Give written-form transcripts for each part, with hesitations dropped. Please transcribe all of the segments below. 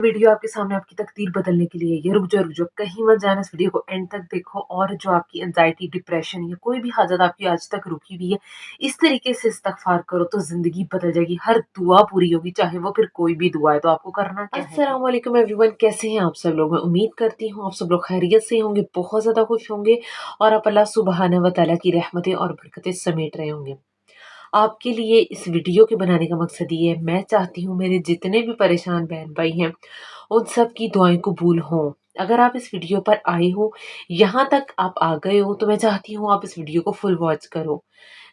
Video आपके सामने आपकी तकदीर बदलने के लिए ये रुक जाओ कहीं मत जाना, इस वीडियो को एंड तक देखो। और जो आपकी एंजाइटी, डिप्रेशन या कोई भी हालत आपकी आज तक रुकी हुई है, इस तरीके से इस्तगफार करो तो जिंदगी बदल जाएगी। हर दुआ पूरी होगी, चाहे वो फिर कोई भी दुआ है। तो आपको करना क्या है? अस्सलाम वालेकुम एवरीवन, कैसे हैं आप सब लोग? मैं उम्मीद करती हूँ आप सब लोग खैरियत से होंगे, बहुत ज्यादा खुश होंगे और आप अल्लाह सुबहाना व तआला की रहमतें और बरकतें समेट रहे होंगे। आपके लिए इस वीडियो के बनाने का मकसद ये है, मैं चाहती हूँ मेरे जितने भी परेशान बहन भाई हैं उन सब की दुआएं कबूल हों। अगर आप इस वीडियो पर आए हो, यहाँ तक आप आ गए हो, तो मैं चाहती हूँ आप इस वीडियो को फुल वॉच करो,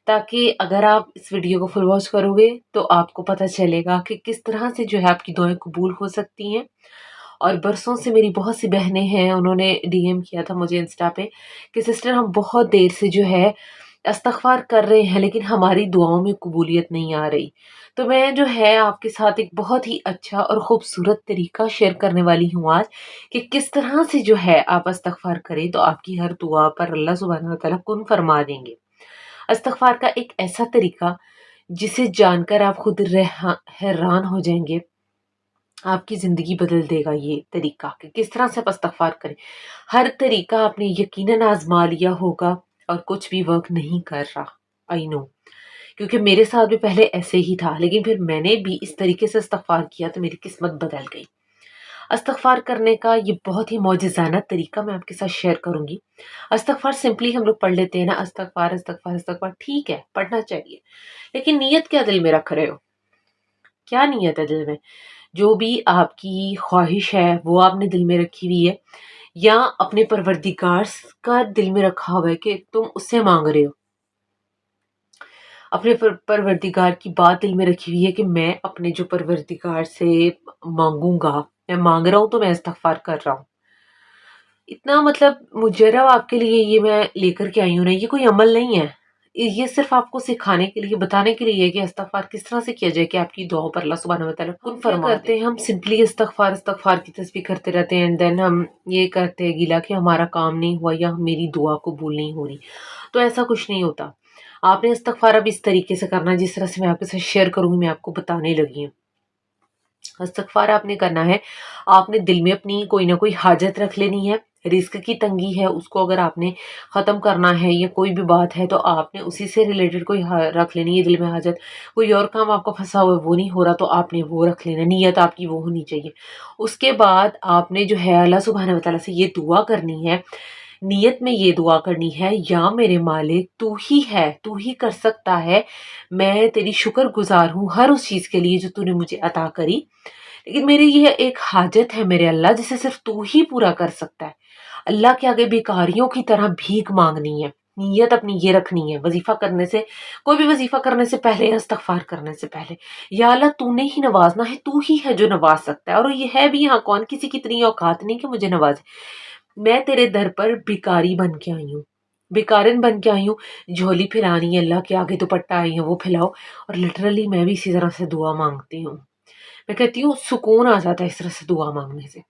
ताकि अगर आप इस वीडियो को फुल वॉच करोगे तो आपको पता चलेगा कि किस तरह से जो है आपकी दुआएं कबूल हो सकती हैं। और बरसों से मेरी बहुत सी बहनें हैं, उन्होंने डीएम किया था मुझे इंस्टा पे कि सिस्टर हम बहुत देर से जो है इस्तग़फ़ार कर रहे हैं लेकिन हमारी दुआओं में कबूलियत नहीं आ रही। तो मैं जो है आपके साथ एक बहुत ही अच्छा और ख़ूबसूरत तरीका शेयर करने वाली हूँ आज कि किस तरह से जो है आप इस्तग़फ़ार करें तो आपकी हर दुआ पर अल्लाह सुब्हानहू व तआला कुन फरमा देंगे। इस्तग़फ़ार का एक ऐसा तरीका जिसे जानकर आप खुद हैरान हो जाएंगे, आपकी ज़िंदगी बदल देगा ये तरीका कि किस तरह से आप इस्तग़फ़ार करें। हर तरीका आपने यकीनन आज़मा लिया होगा और कुछ भी वर्क नहीं कर रहा। आई नो, क्योंकि मेरे साथ भी पहले ऐसे ही था, लेकिन फिर मैंने भी इस तरीके से इस्तग़फ़ार किया तो मेरी किस्मत बदल गई। इस्तग़फ़ार करने का ये बहुत ही मौजिज़ाना तरीका मैं आपके साथ शेयर करूँगी। इस्तग़फ़ार सिंपली हम लोग पढ़ लेते हैं ना, इस्तग़फ़ार, इस्तग़फ़ार, इस्तग़फ़ार, ठीक है, पढ़ना चाहिए। लेकिन नीयत क्या दिल में रख रहे हो? क्या नीयत है दिल में? जो भी आपकी ख्वाहिश है वो आपने दिल में रखी हुई है, या अपने परवरदिगार का दिल में रखा हुआ है कि तुम उससे मांग रहे हो। अपने परवरदिगार की बात दिल में रखी हुई है कि मैं अपने जो परवरदिगार से मांगूंगा, मैं मांग रहा हूँ तो मैं इस्तग़फ़ार कर रहा हूँ। इतना मतलब मुजर्रब आपके लिए ये मैं लेकर के आई हूँ ना, ये कोई अमल नहीं है। ये सिर्फ आपको सिखाने के लिए, बताने के लिए है कि इस्तग़फ़ार किस तरह से किया जाए कि आपकी दुआओं पर अल्लाह सुब्हानहू व तआला कुन फरमा करते हैं। हम सिंपली इस्तग़फ़ार इस्तग़फ़ार की तस्बीह करते रहते हैं एंड देन हम ये करते हैं गिला कि हमारा काम नहीं हुआ या मेरी दुआ कबूल नहीं हो रही। तो ऐसा कुछ नहीं होता। आपने इस्तग़फ़ार अब इस तरीके से करना है जिस तरह से मैं आपके साथ शेयर करूँगी, मैं आपको बताने लगी हूँ। इस्तग़फ़ार आपने करना है, आपने दिल में अपनी कोई ना कोई हाजत रख लेनी है। रिज़्क की तंगी है, उसको अगर आपने ख़त्म करना है या कोई भी बात है तो आपने उसी से रिलेटेड कोई रख लेनी है दिल में हाजत। कोई और काम आपका फंसा हुआ है, वो नहीं हो रहा तो आपने वो रख लेना, नीयत आपकी वो होनी चाहिए। उसके बाद आपने जो है अल्लाह सुब्हानहू व तआला से ये दुआ करनी है, नियत में ये दुआ करनी है, या मेरे मालिक तू ही है, तू ही कर सकता है, मैं तेरी शुक्रगुज़ार हूँ हर उस चीज़ के लिए जो तूने मुझे अता करी। लेकिन मेरी ये एक हाजत है मेरे अल्लाह जिसे सिर्फ तू ही पूरा कर सकता है। अल्लाह के आगे भिखारियों की तरह भीख मांगनी है। नीयत अपनी ये रखनी है वजीफा करने से, कोई भी वजीफा करने से पहले, इस्तग़फ़ार करने से पहले, या अल्लाह तूने ही नवाजना है, तू ही है जो नवाज सकता है। और ये है भी यहाँ कौन, किसी की इतनी औकात नहीं कि मुझे नवाजे। मैं तेरे दर पर भिखारी बन के आई हूँ, भिखारिन बन के आई हूँ। झोली फैलानी है अल्लाह के आगे, दुपट्टा आई है वो फैलाओ। और लिटरली मैं भी इसी तरह से दुआ मांगती हूँ। मैं कहती हूँ सुकून आ जाता है इस तरह से दुआ मांगने से।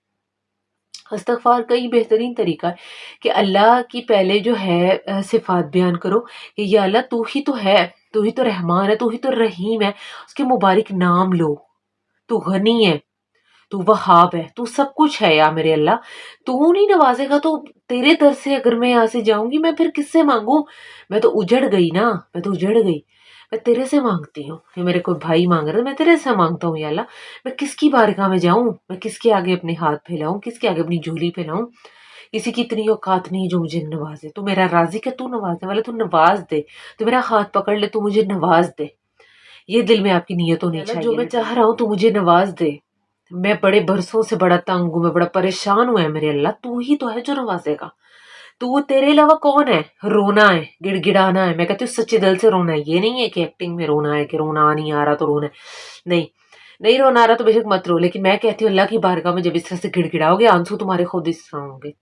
इस्तग़फ़ार का ये बेहतरीन तरीका है कि अल्लाह की पहले जो है सिफ़ात बयान करो कि या अल्लाह तू ही तो है, तू ही तो रहमान है, तू ही तो रहीम है। उसके मुबारक नाम लो। तू गनी है, तू वहाब है, तू सब कुछ है या मेरे अल्लाह। तू नहीं नवाजेगा तो तेरे दर से अगर मैं यहाँ से जाऊँगी मैं फिर किससे माँगूँ? मैं तो उजड़ गई ना, मैं तो उजड़ गई। मैं तेरे से माँगती हूँ। ये मेरे कोई भाई माँग रहा है, मैं तेरे से माँगता हूँ या अल्लाह। मैं किसकी बारगाह में जाऊँ? मैं किसके आगे अपने हाथ फैलाऊँ? किसके आगे अपनी झोली फैलाऊँ? किसी की इतनी औकात नहीं जो मुझे नवाजे। तू मेरा राज़िक है, तू नवाज़ने वाला, तू नवाज़ दे। तू मेरा हाथ पकड़ ले, तू मुझे नवाज़ दे। ये दिल में आपकी नियत होनी चाहिए। जो मैं चाह रहा हूँ तू मुझे नवाज़ दे। मैं बड़े बरसों से बड़ा तंग हूँ, मैं बड़ा परेशान हूँ, है मेरे अल्लाह, तू ही तो है जो नवाजेगा। तू, तेरे अलावा कौन है? रोना है, गिड़गिड़ाना है। मैं कहती हूँ सच्चे दिल से रोना है। ये नहीं है कि एक्टिंग में रोना है कि रोना नहीं आ रहा तो रोना है। नहीं, नहीं रोना आ रहा तो बेशक मत रो, लेकिन मैं कहती हूँ अल्लाह की बारगाह में जब इस तरह से गिड़गिड़ाओगे, आंसू तुम्हारे खुद इस तरह होंगे।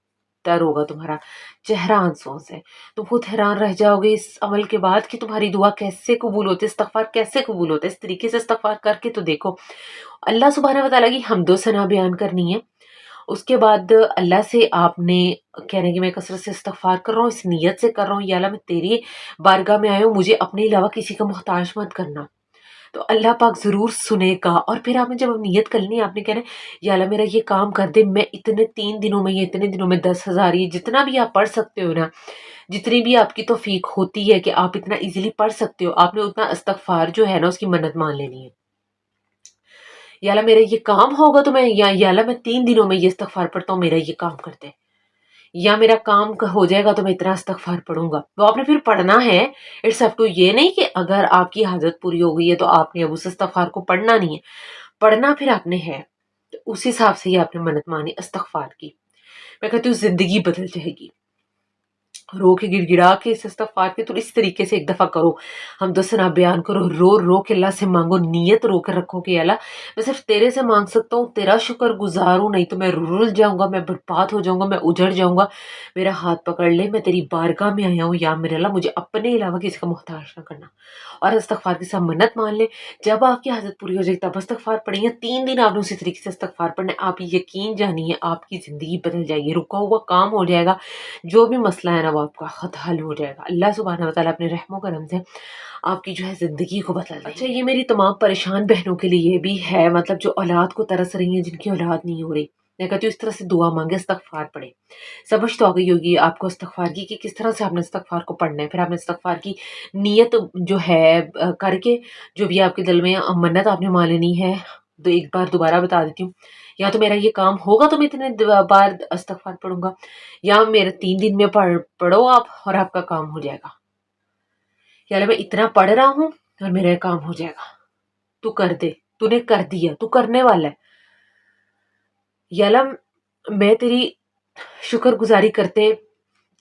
तर होगा तुम्हारा चेहरा आंसुओं से। तुम खुद हैरान रह जाओगे इस अमल के बाद कि तुम्हारी दुआ कैसे कबूल होती है, इस्तग़फ़ार कैसे कबूल होता है। इस तरीके से इस्तग़फ़ार करके तो देखो। अल्लाह सुब्हानहू व तआला की हम्दो सना बयान करनी है। उसके बाद अल्लाह से आपने कहना है कि मैं कसरत से इस्तग़फ़ार कर रहा हूँ, इस नीयत से कर रहा हूँ, या अल्लाह मैं तेरी बारगाह में आया हूँ, मुझे अपने अलावा किसी का मोहताज मत करना। تو اللہ پاک ضرور سنے گا۔ اور پھر آپ نے جب نیت کر لینی، آپ نے کہنا یا اللہ میرا یہ کام کر دے، میں اتنے 3 دنوں میں، یہ اتنے دنوں میں 10,000، یہ جتنا بھی آپ پڑھ سکتے ہو نا، جتنی بھی آپ کی توفیق ہوتی ہے کہ آپ اتنا ایزیلی پڑھ سکتے ہو، آپ نے اتنا استغفار جو ہے نا اس کی منت مان لینی ہے۔ یا اللہ میرا یہ کام ہوگا تو میں، یا اللہ میں 3 دنوں میں یہ استغفار پڑھتا ہوں، میرا یہ کام کرتے، یا میرا کام ہو جائے گا تو میں اتنا استغفار پڑھوں گا۔ تو آپ نے پھر پڑھنا ہے، اٹس اپ ٹو، یہ نہیں کہ اگر آپ کی حاجت پوری ہو گئی ہے تو آپ نے اب اس استغفار کو پڑھنا نہیں ہے، پڑھنا پھر آپ نے ہے، تو اس حساب سے ہی آپ نے منت مانی استغفار کی۔ میں کہتی ہوں زندگی بدل جائے گی۔ رو کے گڑ گڑا کے اس استغفار کے تو اس طریقے سے ایک دفعہ کرو، ہم دسنا بیان کرو، رو رو کے اللہ سے مانگو، نیت رو کے رکھو کہ اللہ میں صرف تیرے سے مانگ سکتا ہوں، تیرا شکر گزار ہوں، نہیں تو میں رل جاؤں گا، میں برباد ہو جاؤں گا، میں اجڑ جاؤں گا، میرا ہاتھ پکڑ لے، میں تیری بارگاہ میں آیا ہوں، یا میرے اللہ مجھے اپنے علاوہ کسی کا محتاج نہ کرنا۔ اور استغفار کے ساتھ منت مان لیں، جب آپ کی حاجت پوری ہو جائے تب استغفار پڑھیں گے، 3 دن آپ نے اسی طریقے سے استغفار پڑھنا ہے، آپ یقین جانیے آپ کی زندگی بدل جائے گی، رکا ہوا کام ہو جائے گا، جو بھی مسئلہ ہے نا وہ آپ کا خود حل ہو جائے گا۔ اللہ سبحانہ وتعالیٰ اپنے رحم و کرم سے آپ کی جو ہے زندگی کو بدل دے۔ اچھا، یہ میری تمام پریشان بہنوں کے لیے بھی ہے، مطلب جو اولاد کو ترس رہی ہیں، جن کی اولاد نہیں ہو رہی، میں کہتی ہوں اس طرح سے دعا مانگے، استغفار پڑھے۔ سمجھ تو آ گئی ہوگی آپ کو استغفار کی کہ کس طرح سے آپ نے استغفار کو پڑھنا ہے۔ پھر آپ نے استغفار کی نیت جو ہے کر کے، جو بھی آپ کے دل میں منت آپ نے مان لینی ہے، تو ایک بار دوبارہ بتا دیتی ہوں، یا تو میرا یہ کام ہوگا تو میں اتنے بار استغفار پڑھوں گا، یا میرے 3 دن میں پڑھو آپ اور آپ کا کام ہو جائے گا، یا اللہ میں اتنا پڑھ رہا ہوں اور میرا یہ کام ہو جائے گا، تو کر دے، تو نے کر دیا، تو کرنے والا ہے، یا اللہ میں تیری شکر گزاری کرتے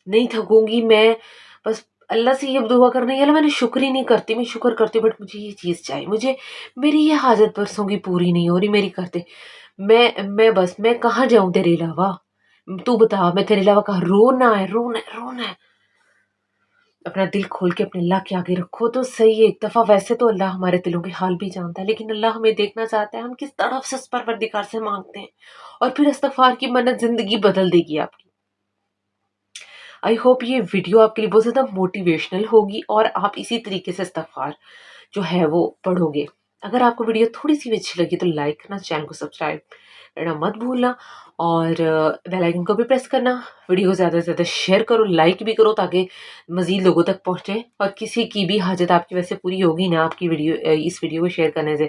نہیں تھکوں گی، میں بس اللہ سے یہ دعا کرنا ہے، یا اللہ میں نے شکر ہی نہیں کرتی، میں شکر کرتی بٹ مجھے یہ چیز چاہیے، مجھے میری یہ حاجت برسوں کی پوری نہیں ہو رہی، میری کرتے، میں بس میں کہاں جاؤں تیرے علاوہ، تو بتا میں تیرے علاوہ کہاں، رونا ہے رونا ہے رونا ہے۔ اپنا دل کھول کے اپنے اللہ کے آگے رکھو تو صحیح ہے ایک دفعہ، ویسے تو اللہ ہمارے دلوں کے حال بھی جانتا ہے، لیکن اللہ ہمیں دیکھنا چاہتا ہے ہم کس طرف سے اس پروردگار سے مانگتے ہیں، اور پھر استغفار کی منت زندگی بدل دے گی آپ کی۔ آئی ہوپ یہ ویڈیو آپ کے لیے بہت زیادہ موٹیویشنل ہوگی، اور آپ اسی طریقے سے استغفار جو ہے وہ پڑھو گے۔ اگر آپ کو ویڈیو تھوڑی سی بھی اچھی لگی تو لائک کرنا، چینل کو سبسکرائب کرنا مت بھولنا، اور بیل آئکن کو بھی پریس کرنا، ویڈیو کو زیادہ سے زیادہ شیئر کرو، لائک بھی کرو تاکہ مزید لوگوں تک پہنچے، اور کسی کی بھی حاجت آپ کی ویسے پوری ہوگی نا آپ کی ویڈیو، اس ویڈیو کو شیئر کرنے سے،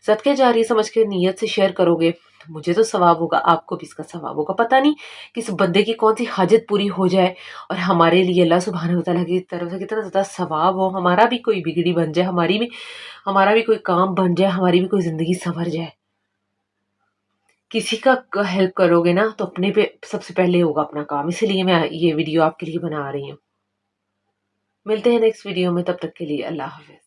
صدقے جاریہ سمجھ کے نیت سے شیئر کرو گے تو مجھے تو ثواب ہوگا، آپ کو بھی اس کا ثواب ہوگا، پتہ نہیں کس بندے کی کون سی حاجت پوری ہو جائے، اور ہمارے لیے اللہ سبحانہ وتعالیٰ کی طرف سے کتنا زیادہ ثواب ہو، ہمارا بھی کوئی بگڑی بن جائے، ہمارا بھی کوئی کام بن جائے، ہماری بھی کوئی زندگی سنور جائے۔ کسی کا ہیلپ کرو گے نا تو اپنے پہ سب سے پہلے ہوگا اپنا کام، اسی لیے میں یہ ویڈیو آپ کے لیے بنا رہی ہوں۔ ملتے ہیں نیکسٹ ویڈیو میں، تب تک کے لیے اللہ حافظ۔